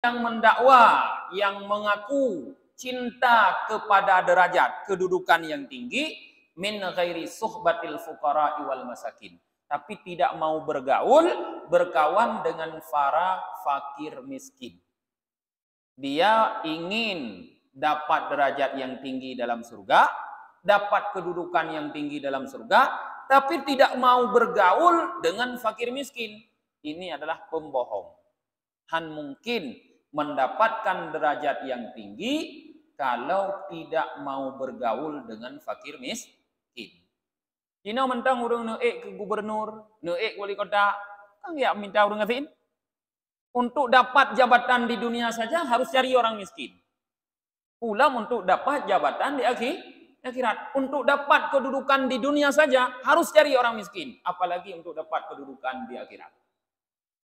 yang mendakwa, yang mengaku cinta kepada derajat kedudukan yang tinggi, min ghairi suhbatil fuqara wal masakin, tapi tidak mau bergaul, berkawan dengan para fakir miskin. Dia ingin dapat derajat yang tinggi dalam surga, dapat kedudukan yang tinggi dalam surga, tapi tidak mau bergaul dengan fakir miskin. Ini adalah pembohong. Han mungkin mendapatkan derajat yang tinggi kalau tidak mau bergaul dengan fakir miskin. Cina mentang urang neek ke gubernur, neek wali kota, kan ya minta urang ngatin. Untuk dapat jabatan di dunia saja harus cari orang miskin. Ulam untuk dapat jabatan di akhirat. Untuk dapat kedudukan di dunia saja harus cari orang miskin. Apalagi untuk dapat kedudukan di akhirat.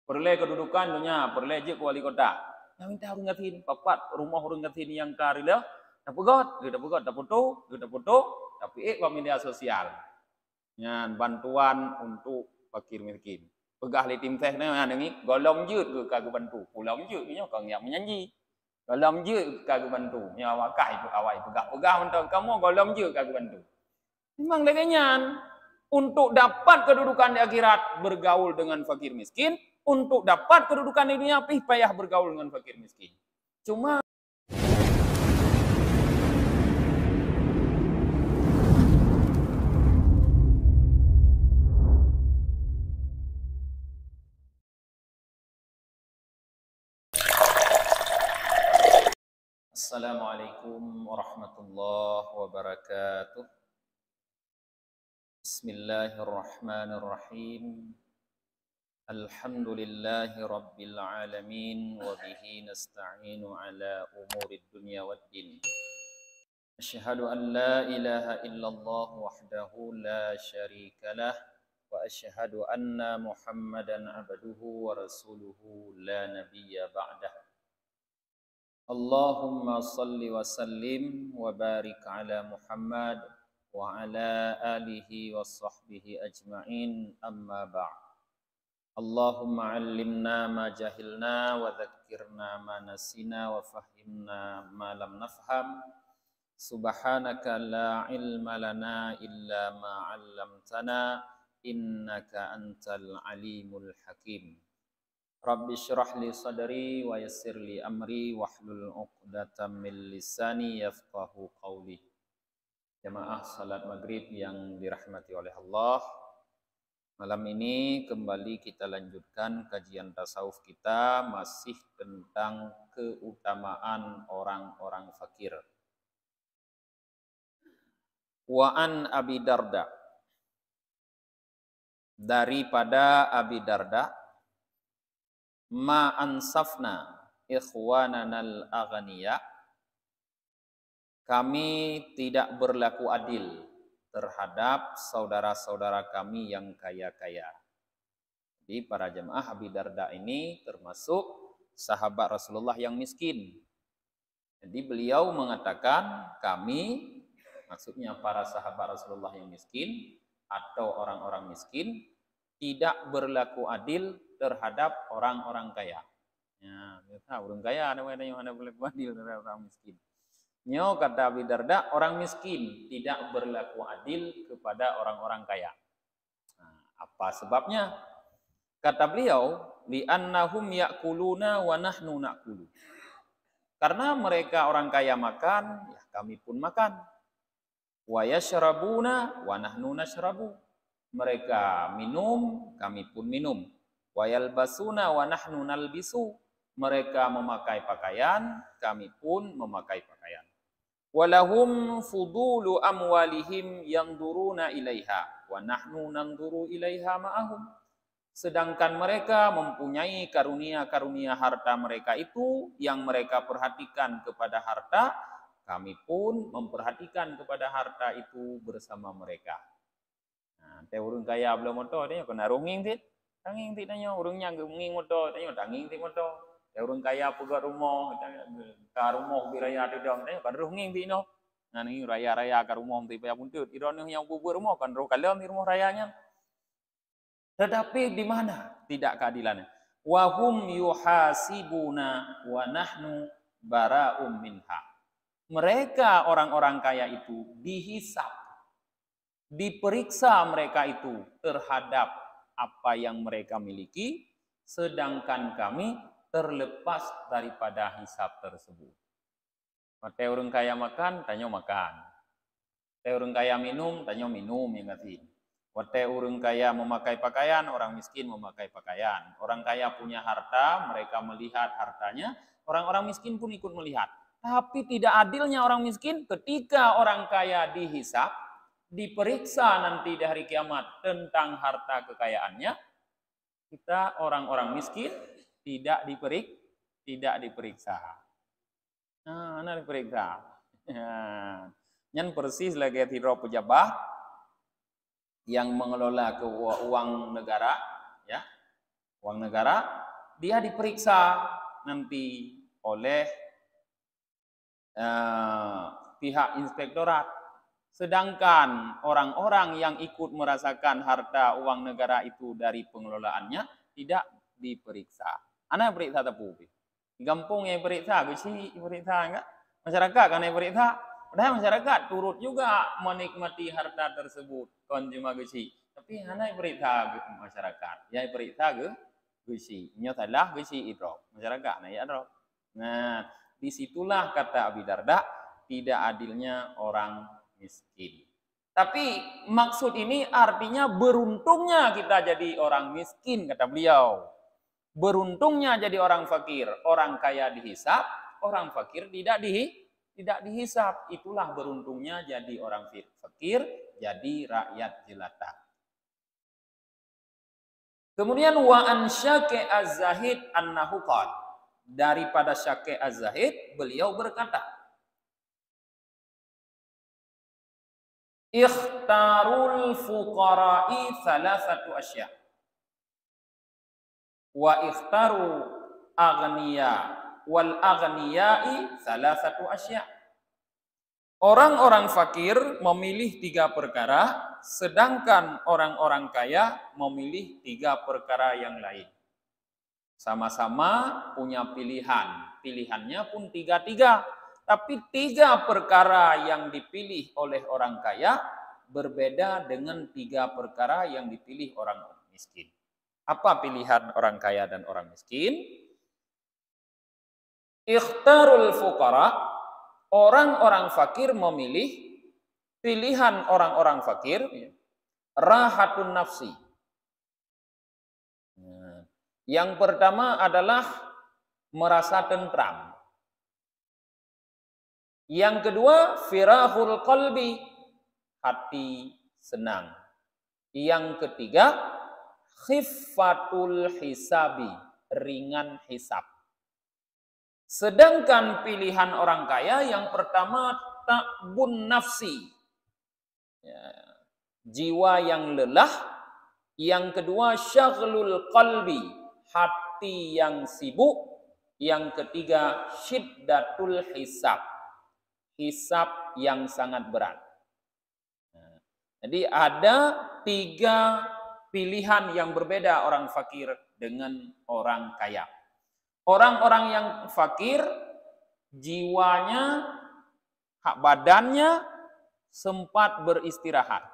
Perle kedudukan dunia, perle je ke wali kota. Yang minta orang ngatin, papat rumah orang ngatin yang karila, dah pegot, dah foto, tapi media sosial. Yang bantuan untuk fakir miskin. Pegah li tim teh na dengi golong jut ke kagu bantu. Pulang jut nya kang yang menyanyi. Golong jut kagu bantu. Nya wakai awai pegah mentang kamu golong jut kagu bantu. Memang legenyan untuk dapat kedudukan di akhirat bergaul dengan fakir miskin, untuk dapat kedudukan di dunia payah bergaul dengan fakir miskin. Cuma Assalamualaikum warahmatullahi wabarakatuh. Bismillahirrahmanirrahim. Alhamdulillahi rabbil alamin wa bihi nasta'inu ala umurid dunya waddin. Asyhadu an la ilaha illallah wahdahu la syarikalah wa asyhadu anna Muhammadan abduhu wa rasuluhu la nabiyya ba'dah. Allahumma salli wa sallim wa barik ala Muhammad wa ala alihi wa sahbihi ajma'in, amma ba'd. Allahumma allimna ma jahilna wa dhakkirna ma nasina wa fahimna ma lam nafham. Subhanaka la ilma lana illa ma 'allamtana innaka antal alimul hakim. Rabbi syrah li sadri wa yassir li amri wahlul 'uqdatam min lisani yafqahu qawli. Jamaah salat maghrib yang dirahmati oleh Allah, malam ini kembali kita lanjutkan kajian tasawuf kita, masih tentang keutamaan orang-orang fakir. Wa an Abi Darda, daripada Abi Darda, ma ansafna ikhwananal aghniya, kami tidak berlaku adil terhadap saudara-saudara kami yang kaya-kaya. Jadi para jemaah, Abi Darda ini termasuk sahabat Rasulullah yang miskin. Jadi beliau mengatakan kami, maksudnya para sahabat Rasulullah yang miskin atau orang-orang miskin, tidak berlaku adil terhadap orang-orang kaya. Ya, orang kaya ada yang berlaku adil terhadap orang miskin. Nyo kata Abi Darda, orang miskin tidak berlaku adil kepada orang-orang kaya. Nah, apa sebabnya? Kata beliau, li annahum ya'kuluna wa nahnu na'kulu. Karena mereka orang kaya makan, ya kami pun makan. Wa yashrabuna wa nahnu nashrabu. Mereka minum, kami pun minum. Wa yalbasuna wa nahnu nalbisu. Mereka memakai pakaian, kami pun memakai pakaian. Walahum fudulu amwalihim yanzuruna ilaiha wa nahnu nanzuru ilaiha ma'ahum. Sedangkan mereka mempunyai karunia-karunia harta mereka itu yang mereka perhatikan kepada harta, kami pun memperhatikan kepada harta itu bersama mereka. Nah, teh urang kaya belum motor dia kena runging tit. Tanging tit nanya urangnya nging motor, tanya tanging tit motor. Teh urang kaya pegat rumah, ka rumah biraya tu dong, tanya kan runging tit no. Nah ni raya-raya ka rumah ti payah buntut. Irone yang bubur rumah kan ro kalam di rumah rayanya. Tetapi di mana tidak keadilannya? wa hum yuhasibuna wa nahnu bara'um minha. Mereka orang-orang kaya itu dihisab, diperiksa mereka itu terhadap apa yang mereka miliki, sedangkan kami terlepas daripada hisab tersebut. Mate orang kaya makan, tanyo makan. Mate orang kaya minum, tanyo minum yang ngerti. Mate orang kaya memakai pakaian, orang miskin memakai pakaian. Orang kaya punya harta, mereka melihat hartanya, orang-orang miskin pun ikut melihat. Tapi tidak adilnya orang miskin ketika orang kaya dihisab, diperiksa nanti di hari kiamat tentang harta kekayaannya, kita orang-orang miskin tidak diperiksa. Nah, diperiksa. Yang persis lagi hiro pejabat yang mengelola uang negara, ya, uang negara, dia diperiksa nanti oleh pihak inspektorat. Sedangkan orang-orang yang ikut merasakan harta uang negara itu dari pengelolaannya tidak diperiksa. Anak periksa tapu. Di kampung yang periksa, besi periksa enggak? Masyarakat kan yang periksa. Padahal masyarakat turut juga menikmati harta tersebut konjuma besi. Tapi anak periksa masyarakat. Yang periksa besi. Nyotalah besi itu. Masyarakat nah ya drop. Nah, disitulah kata Abi Darda tidak adilnya orang miskin. Tapi maksud ini artinya beruntungnya kita jadi orang miskin, kata beliau. Beruntungnya jadi orang fakir. Orang kaya dihisap, orang fakir tidak dihisap. Itulah beruntungnya jadi orang fakir, jadi rakyat jelata. Kemudian wa an Syaqi Az-Zahid annahu qala. Daripada Syaqi Az-Zahid, beliau berkata, ikhtarul fuqara'i thalathatu asya. Wa ikhtaru aghniya wal aghniyai thalathatu asya. Orang-orang fakir memilih 3 perkara, sedangkan orang-orang kaya memilih 3 perkara yang lain. Sama-sama punya pilihan. Pilihannya pun 3-3. Tapi 3 perkara yang dipilih oleh orang kaya berbeda dengan 3 perkara yang dipilih orang miskin. Apa pilihan orang kaya dan orang miskin? Ikhtarul fuqara, orang-orang fakir memilih pilihan orang-orang fakir, rahatun nafsi. Yang pertama adalah merasa tentram. Yang kedua, firahul qalbi, hati senang. Yang ketiga, khiffatul hisabi, ringan hisab. Sedangkan pilihan orang kaya yang pertama ta'bun nafsi, jiwa yang lelah. Yang kedua syaghlul qalbi, hati yang sibuk. Yang ketiga syiddatul hisab, hisab yang sangat berat. Jadi ada 3 pilihan yang berbeda orang fakir dengan orang kaya. Orang-orang yang fakir jiwanya, badannya sempat beristirahat.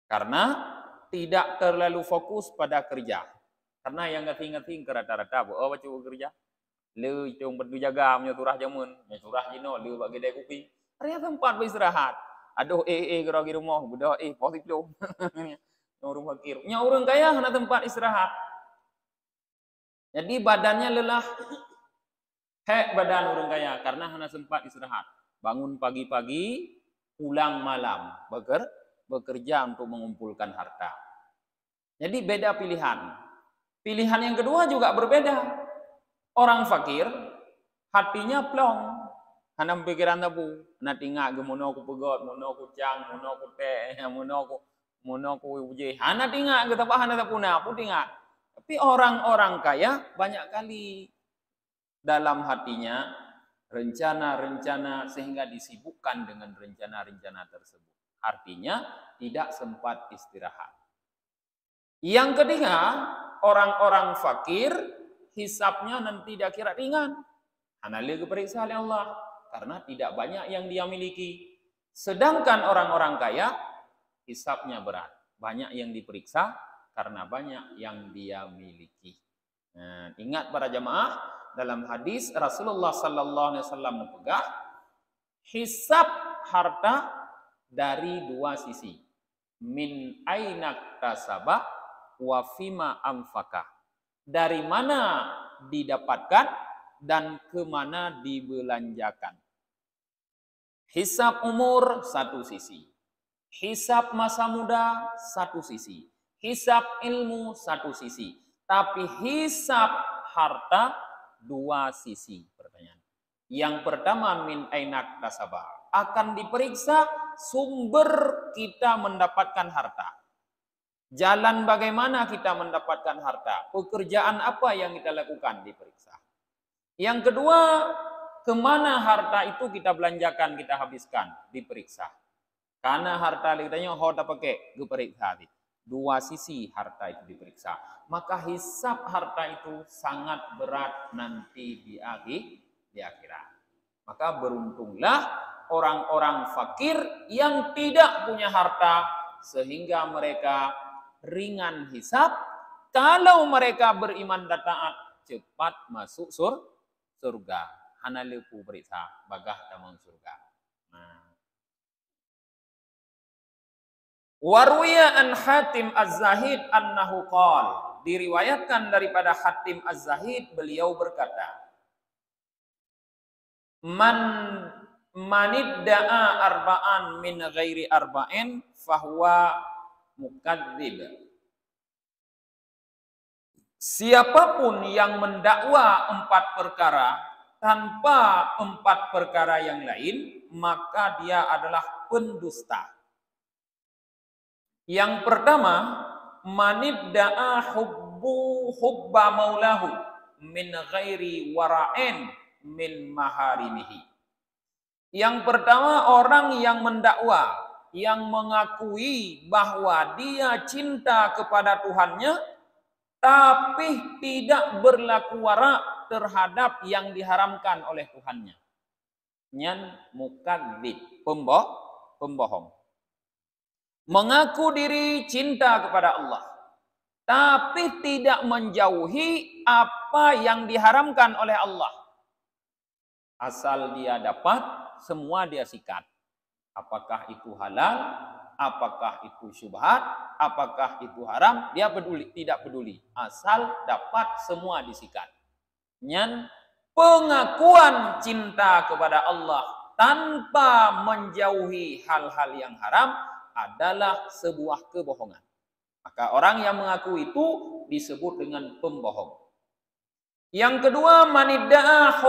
Karena tidak terlalu fokus pada kerja. Karena yang ngerti-ngerti ke rata-rata, baca kerja. Lu cung perlu jaga punya turah jamun, punya turah jino, lu bagi kedai kopi. Ternyata tempat beristirahat. Aduh kira di rumah, budak positif lu. Orang fakir. Nya orang kaya hanya tempat istirahat. Jadi badannya lelah. Hek badan orang kaya karena hanya sempat istirahat. Bangun pagi-pagi, pulang malam, bekerja untuk mengumpulkan harta. Jadi beda pilihan. Pilihan yang kedua juga berbeda. Orang fakir, hatinya plong. Hana pikiran tabu. Hana tinggal gemono ku pegot, mono ku cang, mono ku teh, mono ku uje. Hana tinggal ke tempat hana tapuna, pun tinggal. Tapi orang-orang kaya banyak kali dalam hatinya rencana-rencana sehingga disibukkan dengan rencana-rencana tersebut. Artinya tidak sempat istirahat. Yang ketiga, orang-orang fakir hisabnya nanti dia kira ringan. Analil diperiksa oleh Allah karena tidak banyak yang dia miliki. Sedangkan orang-orang kaya hisabnya berat. Banyak yang diperiksa karena banyak yang dia miliki. Nah, ingat para jamaah, dalam hadis Rasulullah sallallahu alaihi wasallam mempegang hisab harta dari dua sisi. Min ainak tasabah wa fima amfaka. Dari mana didapatkan dan kemana dibelanjakan. Hisab umur satu sisi. Hisab masa muda satu sisi. Hisab ilmu satu sisi. Tapi hisab harta dua sisi. Pertanyaan. Yang pertama min ainak tasabah. Akan diperiksa sumber kita mendapatkan harta. Jalan bagaimana kita mendapatkan harta. Pekerjaan apa yang kita lakukan diperiksa. Yang kedua, kemana harta itu kita belanjakan, kita habiskan, diperiksa. Karena harta kitanya harta pakai, diperiksa. Dua sisi harta itu diperiksa. Maka hisab harta itu sangat berat nanti di akhirat. Maka beruntunglah orang-orang fakir yang tidak punya harta sehingga mereka ringan hisab. Kalau mereka beriman dan taat, cepat masuk surga. Hana lepu periksa bagah tamang surga. Nah. Waruya an Hatim Az-Zahid annahu qala. Diriwayatkan daripada Hatim Az-Zahid, beliau berkata, manidda'a arba'an min ghairi arba'in fahuwa mukadzib. Siapapun yang mendakwa 4 perkara tanpa 4 perkara yang lain, maka dia adalah pendusta. Yang pertama, manidda'a hubba maulahu min ghairi wara'in min maharimihi. Yang pertama, orang yang mendakwa, yang mengakui bahwa dia cinta kepada Tuhannya, tapi tidak berlaku wara terhadap yang diharamkan oleh Tuhannya. Nyan mukadzib, pembohong. Mengaku diri cinta kepada Allah, tapi tidak menjauhi apa yang diharamkan oleh Allah. Asal dia dapat, semua dia sikat. Apakah itu halal, apakah itu syubhat, apakah itu haram, dia tidak peduli. Asal dapat, semua disikat. Nyan pengakuan cinta kepada Allah tanpa menjauhi hal-hal yang haram adalah sebuah kebohongan. Maka orang yang mengaku itu disebut dengan pembohong. Yang kedua, manidda'a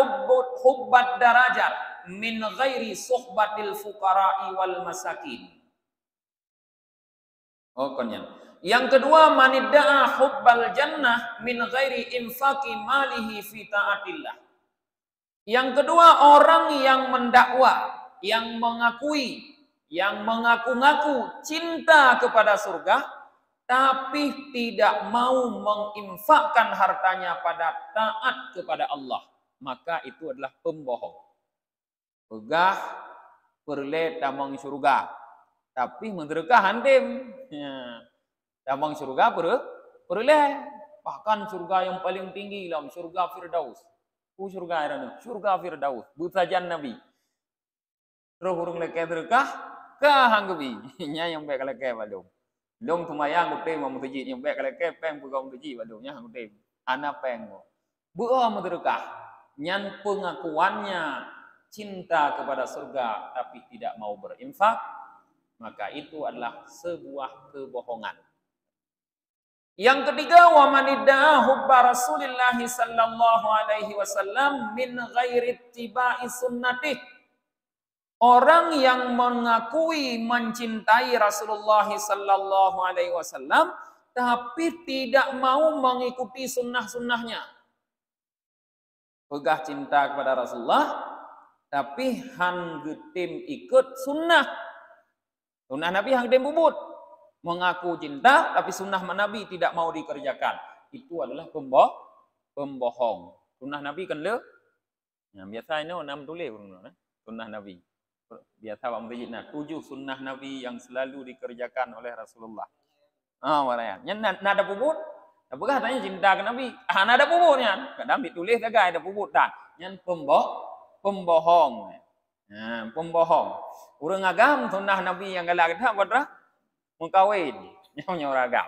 hubbat darajat min ghairi suhbatil fuqara'i wal masakin. Yang kedua, manidda'a hubbal jannah min ghairi infaqi malihi fi ta'atillah. Yang kedua, orang yang mendakwa, yang mengakui, yang mengaku-ngaku cinta kepada surga, tapi tidak mau menginfakkan hartanya pada taat kepada Allah, maka itu adalah pembohong. Pegah perle tamang surga, tapi menderkah hantim. Tamang surga perle, bahkan surga yang paling tinggi dalam surga Firdaus. Surga itu, surga Firdaus, butajan Nabi. Roh hurung leke derkah kahanggebi nya yang baik leke badung. Dong tumayang gute mau mutuji yang baik leke peng pegau mutuji badung nya gute. Ana peng mo. Buah mederkah nyan pengakuannya cinta kepada surga tapi tidak mau berinfak, maka itu adalah sebuah kebohongan. Yang ketiga, wa manidda'a hubba Rasulillah sallallahu alaihi wasallam min ghairi ittiba'i sunnatih. Orang yang mengakui mencintai Rasulullah sallallahu alaihi wasallam tapi tidak mau mengikuti sunnah-sunnahnya. Pegah cinta kepada Rasulullah tapi han getim ikut sunnah. Sunnah Nabi hang dem bubut. Mengaku cinta, tapi sunnah Nabi tidak mau dikerjakan. Itu adalah pembohong. Sunnah Nabi kan le? Nah, biasa ini orang tulis sunnah Nabi. Biasa Pak Mujid, 7 sunnah Nabi yang selalu dikerjakan oleh Rasulullah. Maknanya. Yang nada puput, apakah tanya cinta ke Nabi? Nada puputnya. Kadang ditulis agak ada puput dah. Yang pembohong. Nah, pembohong. Urang agam sunnah Nabi yang galak kita pada mengkawin. Yang agam.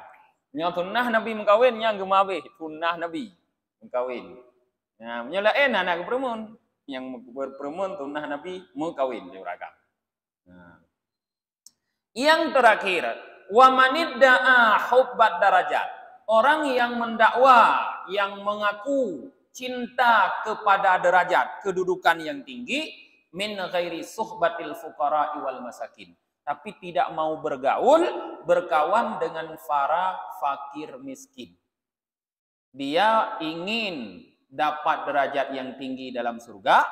Yang sunnah Nabi mengkawin yang gemabe, sunnah Nabi mengkawin. Nah, menyalain anak berpemun. Yang berpemun sunnah Nabi mengkawin di agam. Nah. Yang terakhir, wa manidda'a hubbat darajat. Orang yang mendakwa, yang mengaku cinta kepada derajat, kedudukan yang tinggi, min ghairi suhbatil fuqara'i wal masakin. Tapi tidak mau bergaul, berkawan dengan para fakir miskin. Dia ingin dapat derajat yang tinggi dalam surga,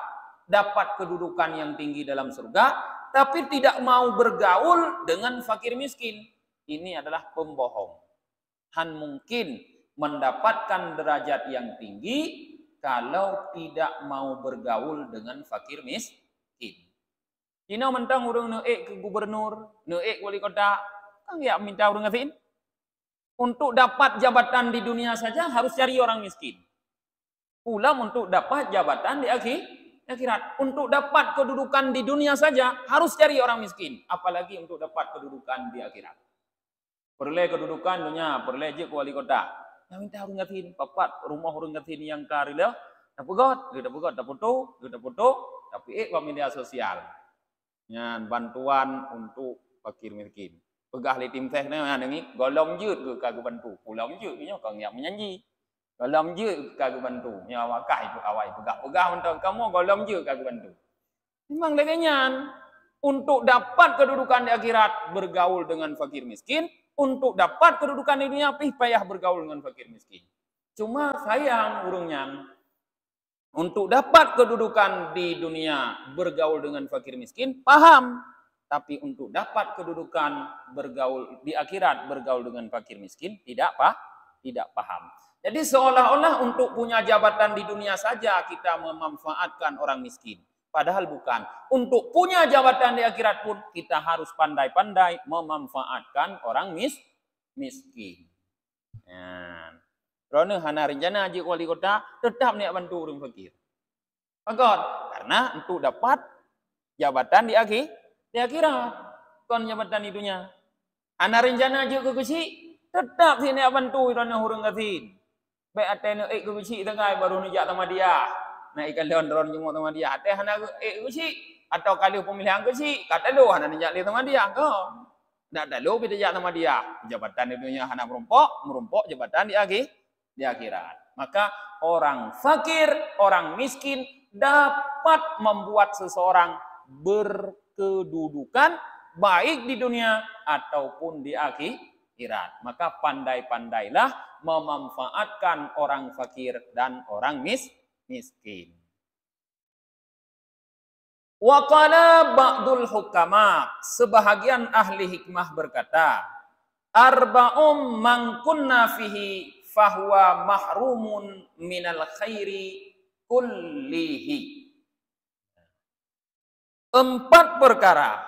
dapat kedudukan yang tinggi dalam surga, tapi tidak mau bergaul dengan fakir miskin. Ini adalah pembohong. Han mungkin mendapatkan derajat yang tinggi kalau tidak mau bergaul dengan fakir miskin. Cina mentang urang neek ke gubernur, neek wali kota, kan ya minta urang ngatin. Untuk dapat jabatan di dunia saja harus cari orang miskin. Ulam untuk dapat jabatan di akhirat. Untuk dapat kedudukan di dunia saja harus cari orang miskin. Apalagi untuk dapat kedudukan di akhirat. Perle kedudukan dunia, perle je ke wali kota. Yang minta urang ngatin, papat rumah urang ngatin yang karila, dah pegot, dah foto, tapi media sosial. Yang bantuan untuk fakir miskin. Pegah li tim teh ni golong je ke kagu bantu. Pulang je nya kang yang menyanyi. Golong je kagu bantu. Nya wakai tu awai pegah mentang kamu golong je kagu bantu. Memang legenyan untuk dapat kedudukan di akhirat bergaul dengan fakir miskin, untuk dapat kedudukan di dunia payah bergaul dengan fakir miskin. Cuma sayang urungnya untuk dapat kedudukan di dunia bergaul dengan fakir miskin, paham. Tapi untuk dapat kedudukan bergaul di akhirat bergaul dengan fakir miskin, tidak paham. Jadi seolah-olah untuk punya jabatan di dunia saja kita memanfaatkan orang miskin. Padahal bukan. Untuk punya jabatan di akhirat pun kita harus pandai-pandai memanfaatkan orang miskin. Kerana hana rencana haji wali kota tetap nak bantu orang fakir. Agak karena untuk dapat jabatan di akhirat, kon jabatan di dunia. Hana rencana haji ke kesi tetap sini nak bantu orang kafir. Baik atene ke kesi tengai baru nijak sama dia. Nak ikan leon jenguk sama dia. Ateh hana kesi atau kali pemilihan kesi kata lu hana nijak sama dia. Kau ndak ada lu bijak sama dia. Jabatan di dunia hana merumpok jabatan di akhirat. Maka orang fakir, orang miskin dapat membuat seseorang berkedudukan baik di dunia ataupun di akhirat. Maka pandai-pandailah memanfaatkan orang fakir dan orang miskin. Wa qala ba'dul hukama, sebahagian ahli hikmah berkata, arba'um man kunna fihi fahuwa mahrumun minal khairi kullihi. 4 perkara.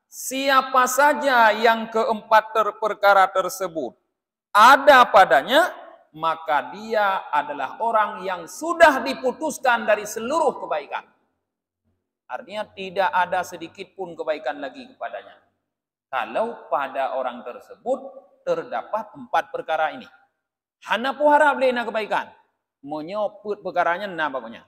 Siapa saja yang keempat perkara tersebut ada padanya, maka dia adalah orang yang sudah diputuskan dari seluruh kebaikan. Artinya tidak ada sedikit pun kebaikan lagi kepadanya. Kalau pada orang tersebut terdapat 4 perkara ini. Hana puhara boleh nak kebaikan. Menyoput perkaranya nah pokoknya.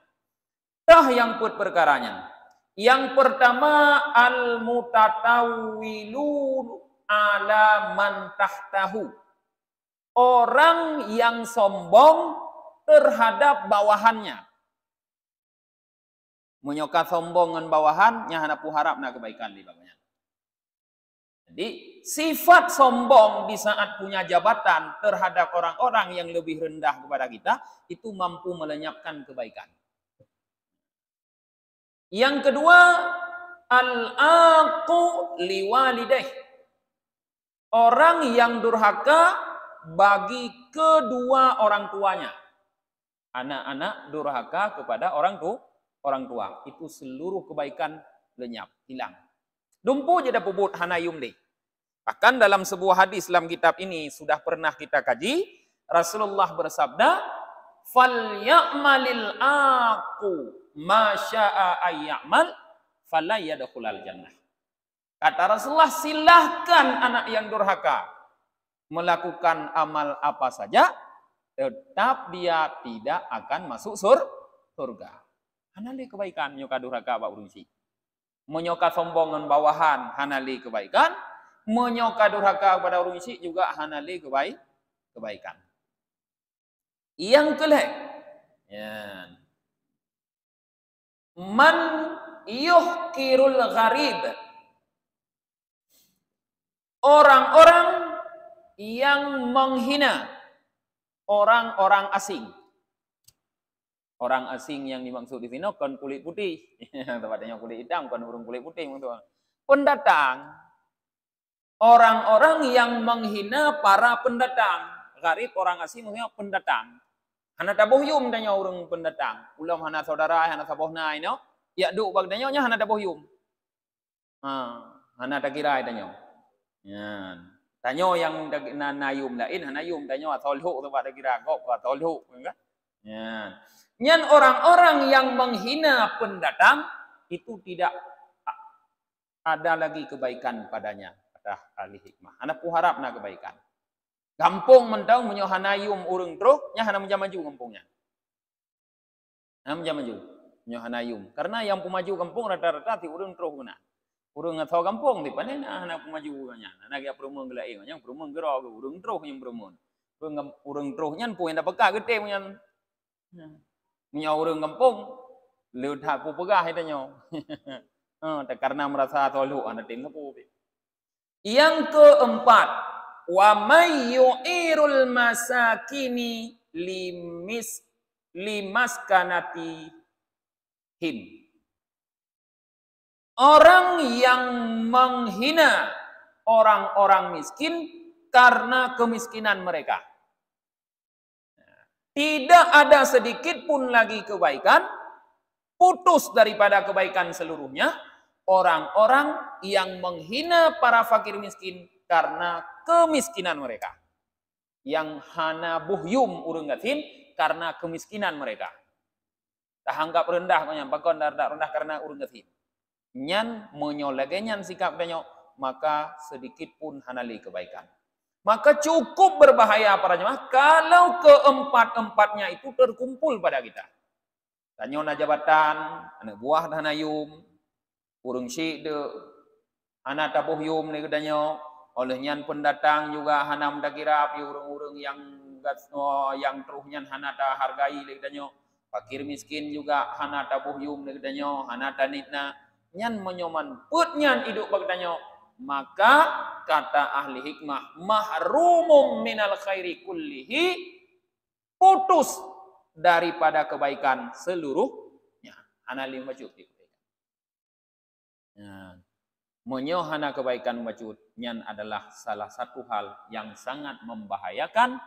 Tah yang put perkaranya. Yang pertama al-mutatawwilun ala man tahtahu. Orang yang sombong terhadap bawahannya. Menyokat sombong dengan bawahan, nya hana puharap nak kebaikan di bawahnya. Jadi sifat sombong di saat punya jabatan terhadap orang-orang yang lebih rendah kepada kita itu mampu melenyapkan kebaikan. Yang kedua, al-aqu liwalidayh. Orang yang durhaka bagi kedua orang tuanya. Anak-anak durhaka kepada orang tua. Itu seluruh kebaikan lenyap, hilang. Dumpu je dah puput hanayum deh. Bahkan dalam sebuah hadis dalam kitab ini sudah pernah kita kaji, Rasulullah bersabda, "Falyamalil aku ma syaa ayyamal fala yadkhulal jannah." Kata Rasulullah, silahkan anak yang durhaka melakukan amal apa saja, tetap dia tidak akan masuk surga. Hanali kebaikan nyoka durhaka Pak Urunsi. Menyoka sombongan bawahan hanali kebaikan, menyoka durhaka kepada Urunsi juga hanali kebaikan. Yang kelih, ya. Man yuhkirul gharib. Orang-orang yang menghina orang-orang asing. Orang asing yang dimaksud di sini kan kulit putih. Tempatnya kulit hitam, kan orang kulit putih. Pendatang. Orang-orang yang menghina para pendatang. Gharib orang asing menghina pendatang. Hana tabohyum tanya orang pendatang. Ulam hana saudara, hana sabohna ini. Ya duk bagdanya hana tabohyum. Hana takira tanya. Ya. Tanya yang nayum lain, hanayum tanya tolhu tempat takira kok tolhu, kan? Ya. Nyan orang-orang yang menghina pendatang itu tidak ada lagi kebaikan padanya, kata ahli hikmah. Anak harap na kebaikan. Kampung mentau menyo hanayum urang terus, nya hana maju kampungnya. Hana maju. Menyo hanayum. Karena yang pemaju kampung rata-rata ti urang terus guna. Urang atau kampung di panen anak pemaju nya. Anak ya perumun gelai nya perumun gero urang terus yang perumun. Urang terus nya pu yang dapat gede punya. Punya orang kampung, lihat aku pegah itu nyo. Karena merasa tolong anak tim aku. Yang keempat, wa may yu'irul masakini limaskanati him. Orang yang menghina orang-orang miskin karena kemiskinan mereka. Tidak ada sedikit pun lagi kebaikan, putus daripada kebaikan seluruhnya, orang-orang yang menghina para fakir miskin karena kemiskinan mereka. Yang hana buhyum urang gatin karena kemiskinan mereka. Tak anggap rendah, pakon rendah karena urang gatin. Nyan menyolegenyan sikap danyo, maka sedikit pun hanali kebaikan. Maka cukup berbahaya para jemaah kalau keempat-empatnya itu terkumpul pada kita. Tanyo na jabatan, anak buah dan hanayum, urung syik de, anak tabuhyum ni kedanyo, oleh nyan pendatang juga hanam dakira api urung-urung yang teruhnya hana ta hargai ni kedanyo, fakir miskin juga hana tabuhyum ni kedanyo, hana tanitna, nyan menyoman put nyan hidup bagdanyo. Maka kata ahli hikmah, mahrumum minal khairi kullihi, putus daripada kebaikan seluruhnya. Analim wajud di kebaikan. Menyohana kebaikan wajud nyan adalah salah satu hal yang sangat membahayakan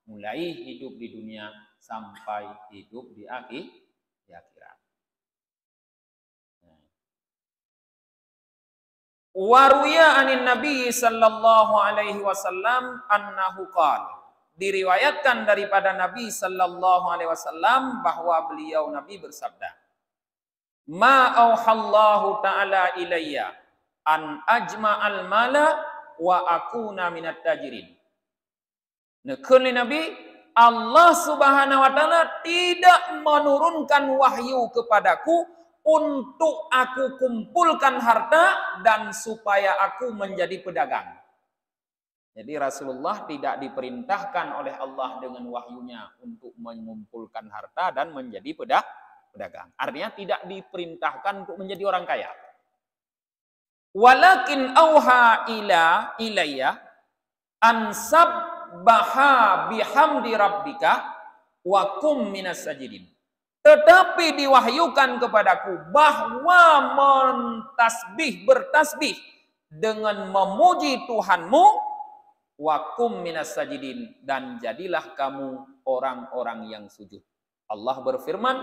mulai hidup di dunia sampai hidup di akhirat. Waruya anin Nabi sallallahu alaihi wasallam annahu qala. Diriwayatkan daripada Nabi sallallahu alaihi wasallam bahwa beliau Nabi bersabda, "Ma auhallahu ta'ala ilayya an ajma'al mala wa akuna minat tajirin." Nekun Nabi, Allah Subhanahu wa taala tidak menurunkan wahyu kepadaku untuk aku kumpulkan harta dan supaya aku menjadi pedagang. Jadi Rasulullah tidak diperintahkan oleh Allah dengan wahyunya untuk mengumpulkan harta dan menjadi pedagang. Artinya tidak diperintahkan untuk menjadi orang kaya. Walakin auha ilayya ansabbaha bihamdi rabbika wa kum minas sajidin. Tetapi diwahyukan kepadaku bahwa bertasbih dengan memuji Tuhanmu Wakum minas sajidin, dan jadilah kamu orang-orang yang sujud. Allah berfirman,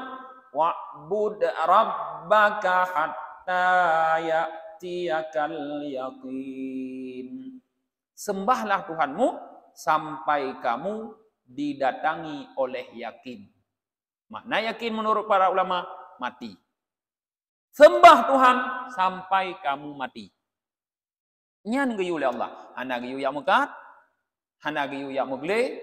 wa'bud rabbaka hatta ya'tiyakal yaqin. Sembahlah Tuhanmu sampai kamu didatangi oleh yakin. Makna yakin menurut para ulama, mati. Sembah Tuhan sampai kamu mati. Nyan gayu oleh Allah. Hana gayu yak mekat, hana gayu yak megle,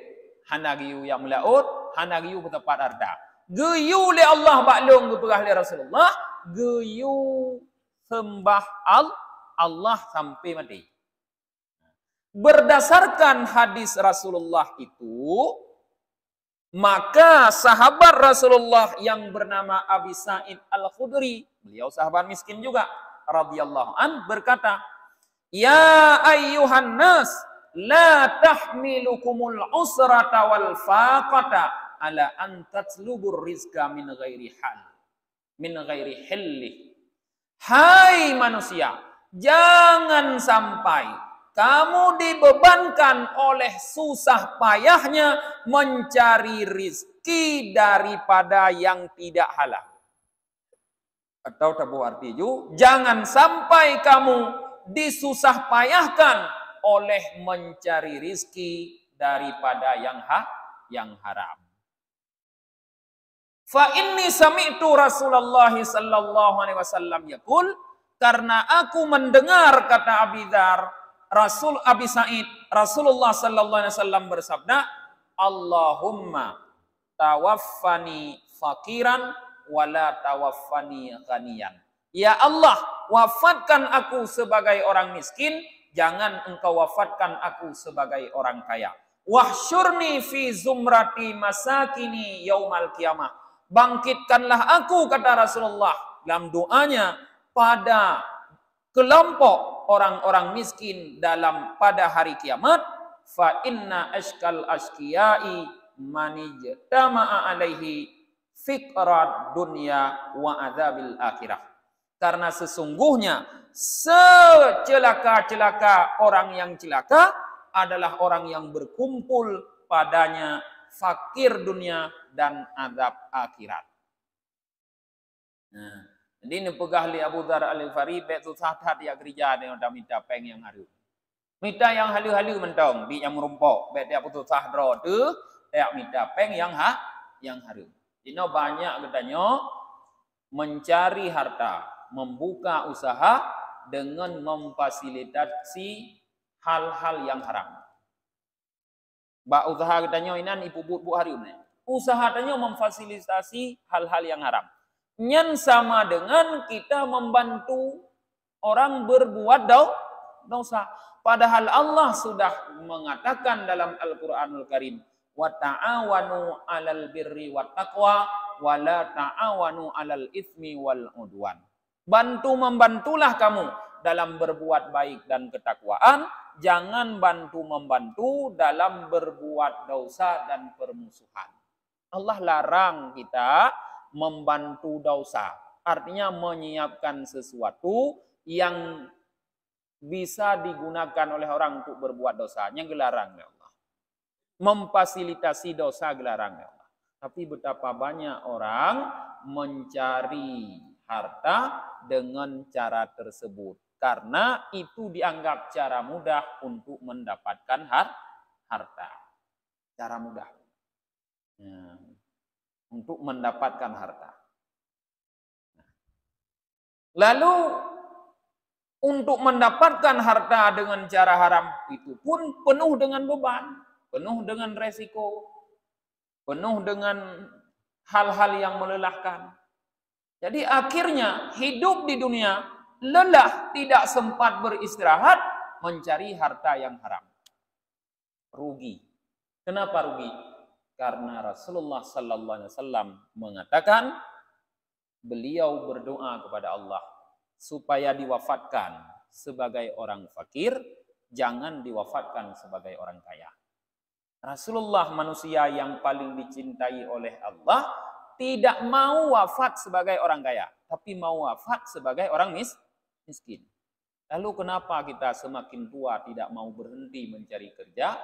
hana gayu yak melaut, hana gayu bertempat arda. Gayu oleh Allah baklong keperah oleh Rasulullah, gayu sembah Allah sampai mati. Berdasarkan hadis Rasulullah itu, maka sahabat Rasulullah yang bernama Abi Sa'id Al-Khudri, beliau sahabat miskin juga, radhiyallahu an, berkata, ya ayyuhan nas, la tahmilukumul usrata wal faqata ala an tatlubur rizqa min ghairi hilli. Hai manusia, jangan sampai kamu dibebankan oleh susah payahnya mencari rizki daripada yang tidak halal. Atau tabu arti ju, jangan sampai kamu disusah payahkan oleh mencari rizki daripada yang haram. Fa inni sami'tu Rasulullah sallallahu alaihi wasallam yaqul, karena aku mendengar, kata Abi Dzar, Abi Sa'id, Rasulullah sallallahu alaihi wasallam bersabda, Allahumma tawaffani fakiran wala tawaffani ghaniyan. Ya Allah, wafatkan aku sebagai orang miskin, jangan engkau wafatkan aku sebagai orang kaya. Wahsyurni fi zumrati masakini yaumal qiyamah. Bangkitkanlah aku, kata Rasulullah dalam doanya, pada kelompok orang-orang miskin pada hari kiamat. Fa inna ashkal ashkiyai manijtama'a alaihi fikrat dunya wa adzabil akhirah. Karena sesungguhnya secelaka-celaka orang yang celaka adalah orang yang berkumpul padanya fakir dunia dan azab akhirat. Nah, jadi ini pegah li Abu Dzar Al-Ghifari bet susah dia kerja dengan minta peng yang halu. Minta yang halu-halu mentong di yang merumpok bet dia putus sahdro tu dia minta peng yang halu. Dino banyak katanya mencari harta, membuka usaha dengan memfasilitasi hal-hal yang haram. Ba usaha katanya inan ibu bu hari ini. Usaha katanya memfasilitasi hal-hal yang haram. Nyan sama dengan kita membantu orang berbuat dosa. Padahal Allah sudah mengatakan dalam Al-Quranul Karim, wa ta'awanu 'alal birri wat taqwa wa la ta'awanu 'alal itsmi wal 'udwan. Membantulah kamu dalam berbuat baik dan ketakwaan, jangan membantu dalam berbuat dosa dan permusuhan. Allah larang kita membantu dosa, artinya menyiapkan sesuatu yang bisa digunakan oleh orang untuk berbuat dosanya, gelarang ya Allah. Memfasilitasi dosa, gelarang ya Allah. Tapi betapa banyak orang mencari harta dengan cara tersebut, karena itu dianggap cara mudah untuk mendapatkan harta. Cara mudah. Ya, untuk mendapatkan harta. Lalu untuk mendapatkan harta dengan cara haram itu pun penuh dengan beban, penuh dengan resiko, penuh dengan hal-hal yang melelahkan. Jadi akhirnya hidup di dunia lelah, tidak sempat beristirahat, mencari harta yang haram. Rugi. Kenapa rugi? Karena Rasulullah sallallahu alaihi wasallam mengatakan, beliau berdoa kepada Allah supaya diwafatkan sebagai orang fakir, jangan diwafatkan sebagai orang kaya. Rasulullah, manusia yang paling dicintai oleh Allah, tidak mau wafat sebagai orang kaya, tapi mau wafat sebagai orang miskin. Lalu kenapa kita semakin tua tidak mau berhenti mencari kerja,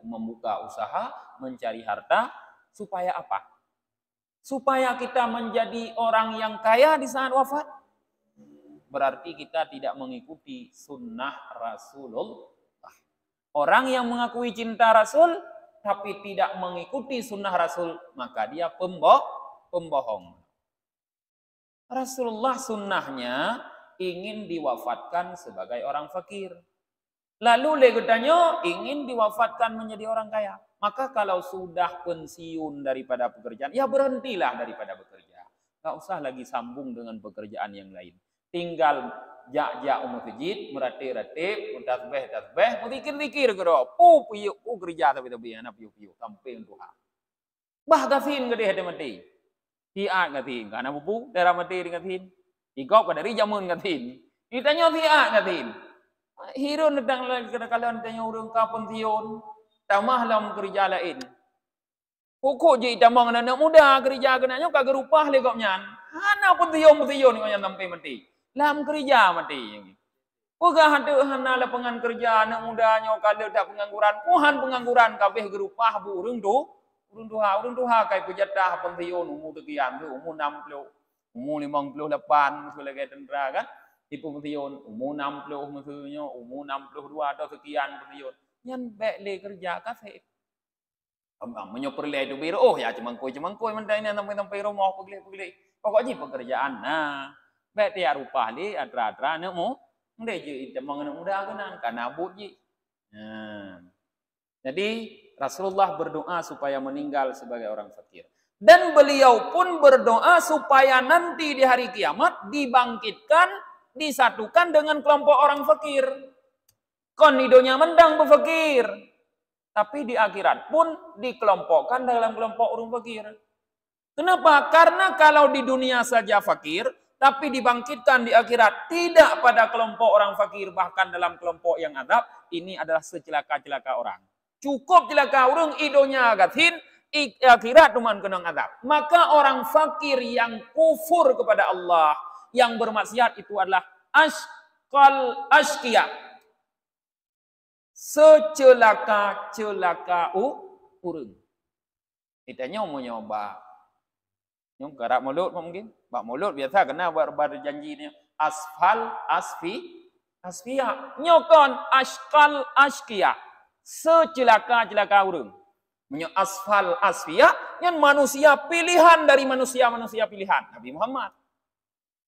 membuka usaha, mencari harta, supaya apa? Supaya kita menjadi orang yang kaya di saat wafat. Berarti kita tidak mengikuti sunnah Rasulullah. Orang yang mengakui cinta Rasul, tapi tidak mengikuti sunnah Rasul, maka dia pembohong. Rasulullah sunnahnya ingin diwafatkan sebagai orang fakir. Lalu legotannya ingin diwafatkan menjadi orang kaya. Maka kalau sudah pensiun daripada pekerjaan, ya berhentilah daripada bekerja. Gak usah lagi sambung dengan pekerjaan yang lain. Tinggal jak-jak masjid, merati-rati, tasbih, dikir-dikir kero. Kerja tapi anak piu-piu sampai untuk bah gafin gede hati mati. Dia gatin, karena bubu darah mati dengan tin. Ikau pada dari jamun gatin. Ditanya dia gatin. Hero nedang kadang-kadang tanya orang kapan tion. Tamah lam kerja lain. Pokok je tamang anak muda kerja kenanya kagak rupah le kau nyan. Hana pun tion kau yang sampai mati. Lam kerja mati. Pokok hana lapangan kerja anak mudanya kalau tak pengangguran. Pengangguran kabeh gerupah burung tu. Urun tuha kai pejatah pention umur sekian tu umur 60 umur 58 sebagai tentera kan tipu pention umur 60 maksudnya umur 62 atau sekian pention nyan baik le kerja kafe menyo perle tu biro ya cemangkoi mentai ni sampai rumah pegli pokoknya pekerjaan nah baik tiar rupah le atra nak mu ndai je temang anak muda kan abut je jadi Rasulullah berdoa supaya meninggal sebagai orang fakir. Dan beliau pun berdoa supaya nanti di hari kiamat dibangkitkan, disatukan dengan kelompok orang fakir. Kon hidonya mendang berfakir. Tapi di akhirat pun dikelompokkan dalam kelompok orang fakir. Kenapa? Karena kalau di dunia saja fakir, tapi dibangkitkan di akhirat tidak pada kelompok orang fakir, bahkan dalam kelompok yang adab, ini adalah secelaka-celaka orang. Cukup celaka urung idonya gatin akhirat cuman kena azab. Maka orang fakir yang kufur kepada Allah, yang bermaksiat itu adalah ashqiya. Secelaka-celaka urung. Itanya mau nyoba. Nyong garap mulut mungkin. Bak mulut biasa kena buat berjanji ni asfiya. Nyokon ashqiya. Secelaka-celaka urung. Menyo asfiya yang manusia pilihan dari manusia pilihan Nabi Muhammad.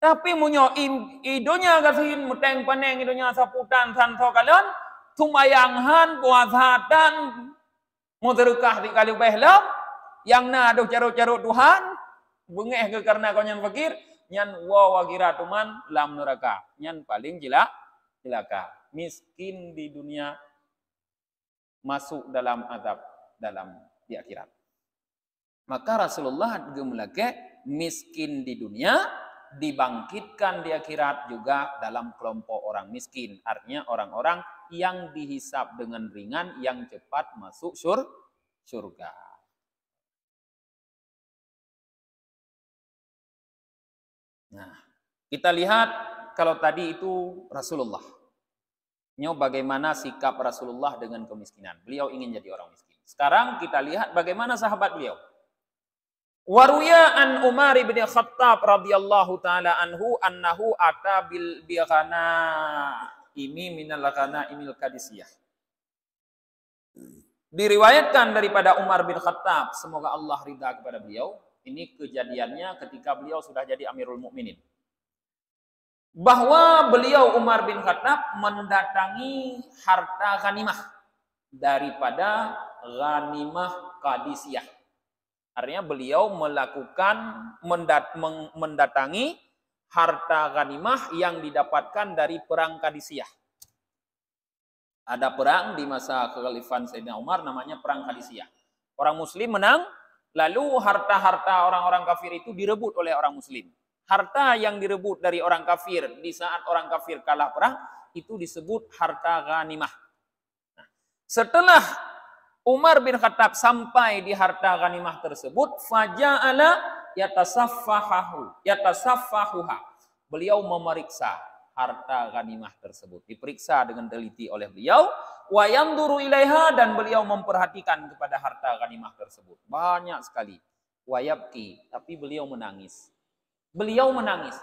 Tapi munyo idonya gasin muteng paneng idonya saputan santo kalian tumayanghan puasatan muterkah di kali behlam yang na aduh carut-carut Tuhan bengeh ke karena kau nyan fakir nyan wawagira tuman lam neraka nyan paling celaka miskin di dunia masuk dalam azab di akhirat. Maka Rasulullah gemelake miskin di dunia dibangkitkan di akhirat juga dalam kelompok orang miskin. Artinya orang-orang yang dihisab dengan ringan yang cepat masuk surga. Nah, kita lihat kalau tadi itu Rasulullah. Bagaimana sikap Rasulullah dengan kemiskinan. Beliau ingin jadi orang miskin. Sekarang kita lihat bagaimana sahabat beliau. Waruya an Umar bin Khattab radhiyallahu taala anhu annahu ata bil bighana imi minal ghana imil kadisiyah. Diriwayatkan daripada Umar bin Khattab, semoga Allah ridha kepada beliau. Ini kejadiannya ketika beliau sudah jadi Amirul Mukminin. Bahwa beliau Umar bin Khattab mendatangi harta ghanimah daripada ghanimah Qadisiyah. Artinya beliau mendatangi harta ghanimah yang didapatkan dari perang Qadisiyah. Ada perang di masa kekhalifahan Sayyidina Umar namanya perang Qadisiyah. Orang muslim menang, lalu harta-harta orang-orang kafir itu direbut oleh orang muslim. Harta yang direbut dari orang kafir di saat orang kafir kalah perang itu disebut harta ghanimah. Nah, setelah Umar bin Khattab sampai di harta ghanimah tersebut, faja'ala yatasaffahuha. Beliau memeriksa harta ghanimah tersebut. Diperiksa dengan teliti oleh beliau. Wa yanzuru ilaiha, dan beliau memperhatikan kepada harta ghanimah tersebut. Banyak sekali. Wa yabki, tapi beliau menangis. Beliau menangis.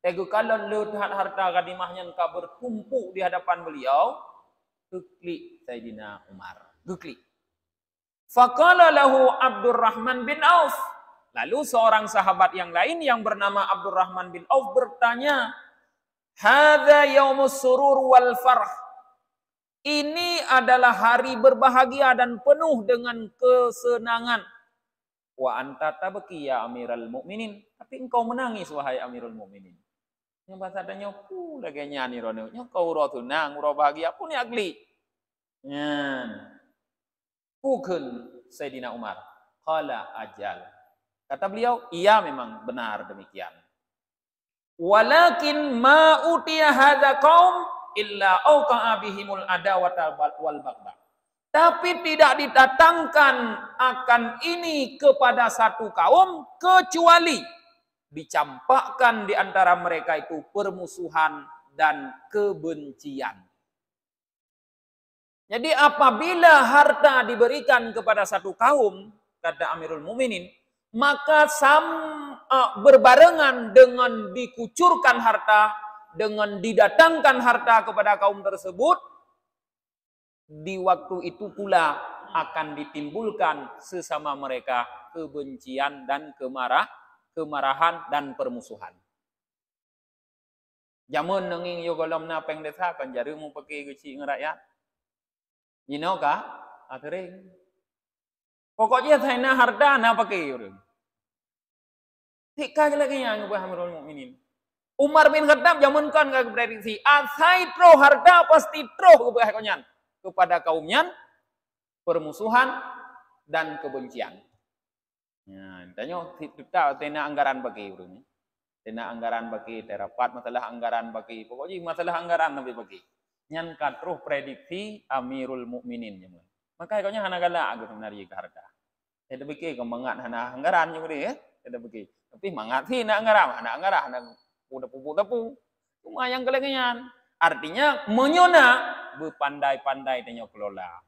Ego kalau lihat harta ghanimahnya engkau berkumpul di hadapan beliau, geklik Sayyidina Umar. Geklik. Faqala lahu Abdurrahman bin Auf. Lalu seorang sahabat yang lain yang bernama Abdurrahman bin Auf bertanya, "Hadza yaumus surur wal farh." Ini adalah hari berbahagia dan penuh dengan kesenangan. Wa anta tabki ya Amirul Mukminin. Tapi engkau menangis wahai Amirul Mukminin. Yang bahasa adanya ku lagi nyanyi rono. Nya kau ro tunang, ro bahagia pun agli. Nyan. Bukan Sayyidina Umar. Qala ajal. Kata beliau, iya memang benar demikian. Walakin ma utiya hadza qaum illa auqa'a bihimul adawata wal baghdha. Tapi tidak didatangkan akan ini kepada satu kaum kecuali dicampakkan di antara mereka itu permusuhan dan kebencian. Jadi apabila harta diberikan kepada satu kaum, kata Amirul Mukminin, maka berbarengan dengan dikucurkan harta, dengan didatangkan harta kepada kaum tersebut, di waktu itu pula akan ditimbulkan sesama mereka kebencian dan kemarahan dan permusuhan. Jamun nenging yo golom na peng desa kan jari mu pakai kecil ngerakyat. Yino ka? Atering. Pokoknya saya na harta na pakai urang. Tika lagi yang ngubah Amirul Mukminin. Umar bin Khattab jamun kan gak prediksi, asai tro harta pasti tro ngubah konyan kepada kaumnya permusuhan dan kebencian. Ya, tanya kita tena anggaran bagi urang. Tena anggaran bagi terapat masalah anggaran bagi pokoknya masalah anggaran nabi bagi. Nyan katruh prediksi Amirul Mukminin jamun. Maka kaunya hanagala agak menari ke harta. Ada bagi kemangat hana anggaran juga ya. Ada bagi. Tapi mangat sih nak anggaran, anak anggaran, anak udah pupu-tepu. Cuma yang kelegenyan. Artinya menyona berpandai-pandai tanya kelola.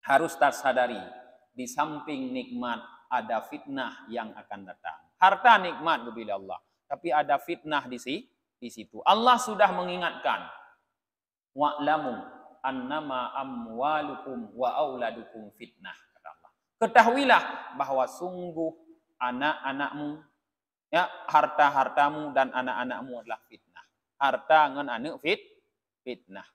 Harus tersadari di samping nikmat ada fitnah yang akan datang. Harta nikmat bila Allah, tapi ada fitnah di situ. Allah sudah mengingatkan. Wa'lamu annama amwalukum wa auladukum fitnah, kata Allah. Ketahuilah bahwa sungguh anak-anakmu, ya, harta-hartamu dan anak-anakmu adalah fitnah. Harta ngan anak fitnah.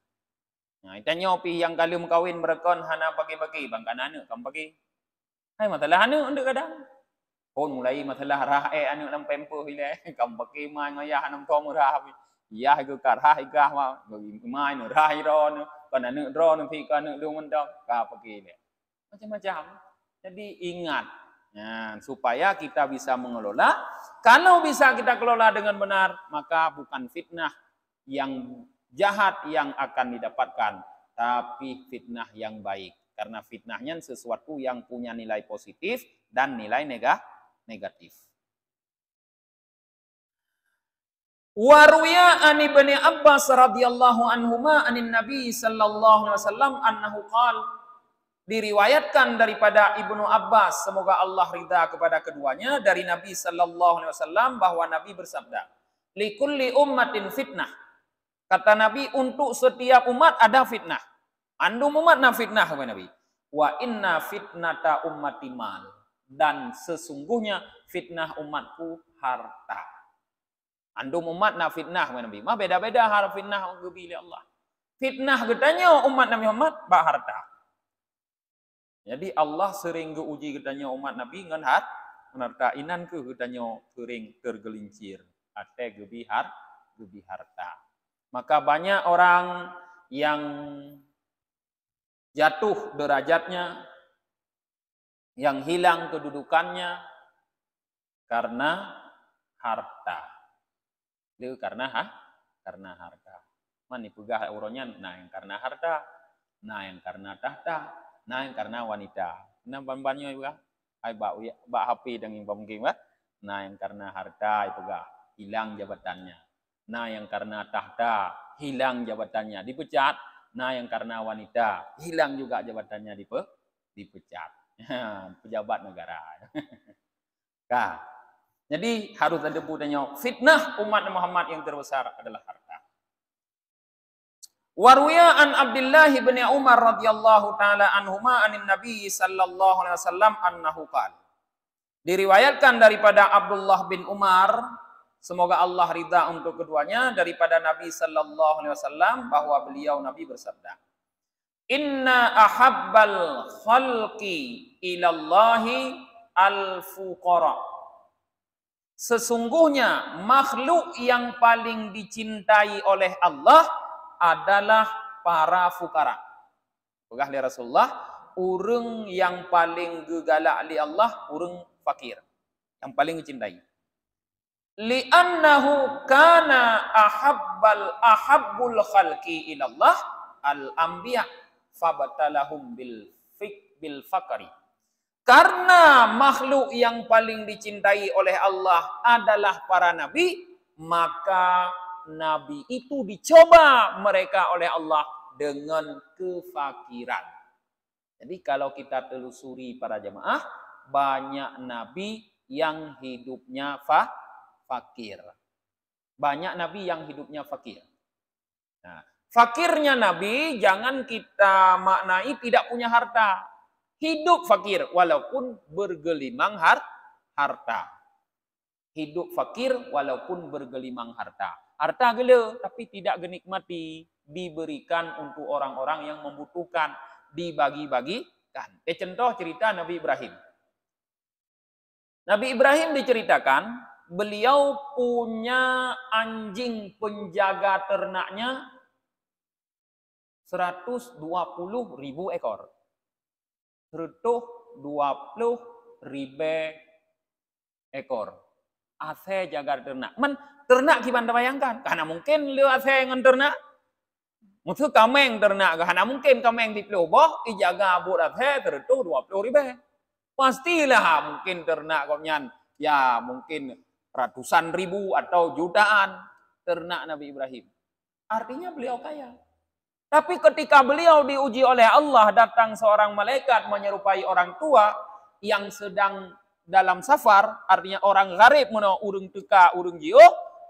Nah, itanya opi yang kalum kawin berekon hana bagi-bagi bangkan anak kam bagi. Hai masalah anak undek kadang. Pun mulai masalah rah anak nam pempo hile kam bagi mai ngaya hanam tom rah. Ya ke karah igah ma mai no rah ron kan anak ron ti kan anak lu mendok ka bagi le. Macam-macam. Jadi ingat, nah, supaya kita bisa mengelola. Kalau bisa kita kelola dengan benar, maka bukan fitnah yang jahat yang akan didapatkan, tapi fitnah yang baik. Karena fitnahnya sesuatu yang punya nilai positif dan nilai negatif. Waruya an Ibnu Abbas radhiyallahu anhuma anin Nabi sallallahu alaihi wasallam annahu qala, diriwayatkan daripada Ibnu Abbas, semoga Allah ridha kepada keduanya, dari Nabi sallallahu alaihi wasallam bahwa Nabi bersabda, likulli ummatin fitnah. Kata Nabi, untuk setiap umat ada fitnah. Andum umat na fitnah kata Nabi. Wa inna fitnata ummati mal. Dan sesungguhnya fitnah umatku harta. Andum umat na fitnah kata Nabi. Mah beda-beda hal fitnah gebili Allah. Fitnah getanya umat Nabi Muhammad bah harta. Jadi Allah sering geuji getanya umat Nabi ngan harta. Inan ke getanya sering tergelincir. Ate gebi harta. Maka banyak orang yang jatuh derajatnya, yang hilang kedudukannya karena harta. Itu karena harta. Mani pegah uronya, nah yang karena harta, nah yang karena tahta, nah yang karena wanita. Nah banyak juga, ai bak hapi dengan pemungkin, nah yang karena harta itu gak hilang jabatannya. Nah, yang karena tahta hilang jabatannya dipecat. Nah, yang karena wanita hilang juga jabatannya dipecat. Pejabat negara. Nah, jadi harus ada budaya fitnah umat Muhammad yang terbesar adalah harta. Waruya an Abdullah bin Umar radhiyallahu taala anhuma anin Nabi sallallahu alaihi wasallam annahu qala. Diriwayatkan daripada Abdullah bin Umar, semoga Allah ridha untuk keduanya, daripada Nabi sallallahu alaihi wasallam bahwa beliau Nabi bersabda, "Inna ahabbal khalqi ilallahi al-fuqara." Sesungguhnya makhluk yang paling dicintai oleh Allah adalah para fukara. Pegah li Rasulullah, urang yang paling gegalak li Allah, urang fakir. Yang paling dicintai. Li'annahu kana ahabbul khalqi ilallah al-anbiya fabatalahum bil fakari. Karena makhluk yang paling dicintai oleh Allah adalah para nabi, maka nabi itu dicoba mereka oleh Allah dengan kefakiran. Jadi kalau kita telusuri para jemaah, banyak nabi yang hidupnya fakir. Banyak nabi yang hidupnya fakir. Nah, fakirnya nabi jangan kita maknai tidak punya harta. Hidup fakir walaupun bergelimang harta. Hidup fakir walaupun bergelimang harta. Harta gila tapi tidak dinikmati, diberikan untuk orang-orang yang membutuhkan, dibagi-bagikan. Contoh cerita Nabi Ibrahim. Nabi Ibrahim diceritakan beliau punya anjing penjaga ternaknya 120.000 ekor. 120.000 ekor. Ase jaga ternak. Men ternak gimana bayangkan? Karena mungkin lu ase dengan ternak. Maksud kameng ternak. Karena mungkin kameng di peloboh. Ijaga buat ase 120.000. Pastilah mungkin ternak komnyan. Ya mungkin ratusan ribu atau jutaan ternak Nabi Ibrahim. Artinya beliau kaya. Tapi ketika beliau diuji oleh Allah, datang seorang malaikat menyerupai orang tua yang sedang dalam safar, artinya orang gharib mana urung teka, urung jio,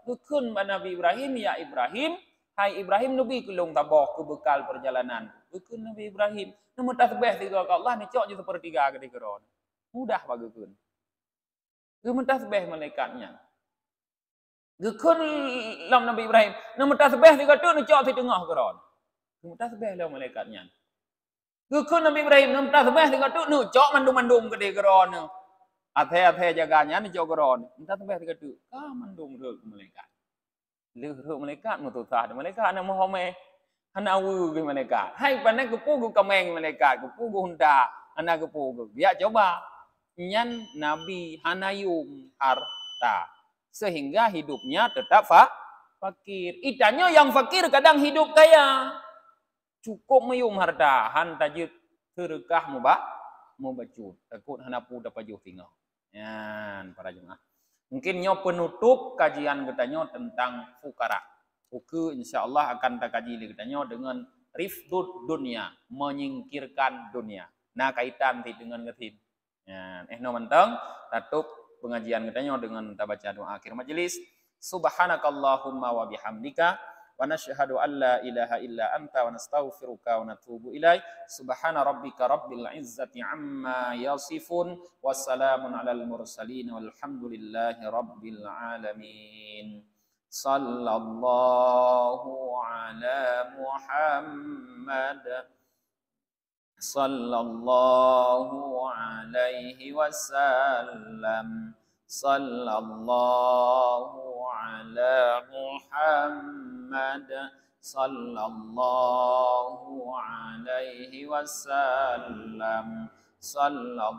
dukun Nabi Ibrahim, ya Ibrahim, hai Ibrahim Nabi kelung tabah ke bekal perjalanan. Dukun Nabi Ibrahim, nama tasbih tiga ke Allah, ni cok je sepertiga ke dikeron. Mudah bagi dukun. Nama tasbih malaikatnya. Dukun lam Nabi Ibrahim, nama tasbih tiga tu ni cok di tengah keron. Tasbih lah malaikatnya. Dukun Nabi Ibrahim nam tasbih tiga tu nu cok mandum-mandum ke degeron. Athe jaganya ni cok geron. Tasbih tiga tu ka mandum ke malaikat. Leuh malaikat mutusah malaikat ana mohome ana awu ke malaikat. Hai panek kepu ke kameng malaikat, kepu ke hunta, ana kepu ke. Dia coba nyan Nabi hanayum harta sehingga hidupnya tetap fakir. Itanya yang fakir kadang hidup kaya. Cukup mayum harta han tajud terkah mubacut takut hanapu dapat jauh tinggal. Yan para jemaah. Mungkin nyo penutup kajian kita nyo tentang fukara. Uku insyaallah akan takaji kita nyo dengan rifdud dunia, menyingkirkan dunia. Nah kaitan dengan ngetin. Yan no mentang tutup pengajian kita nyo dengan baca doa akhir majelis. Subhanakallahumma wa bihamdika wa nashhadu an la ilaha illa anta wa nastaghfiruka wa natubu ilaik. Subhana rabbika rabbil izzati amma yasifun wa salamun alal mursalin walhamdulillahi rabbil alamin. Sallallahu ala Muhammad sallallahu alaihi wasallam. Sallallahu ala Muhammad sallallahu alaihi wasallam. Sallallahu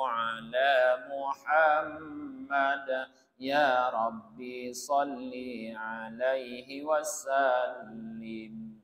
ala Muhammad ya Rabbi salli alaihi wasallim.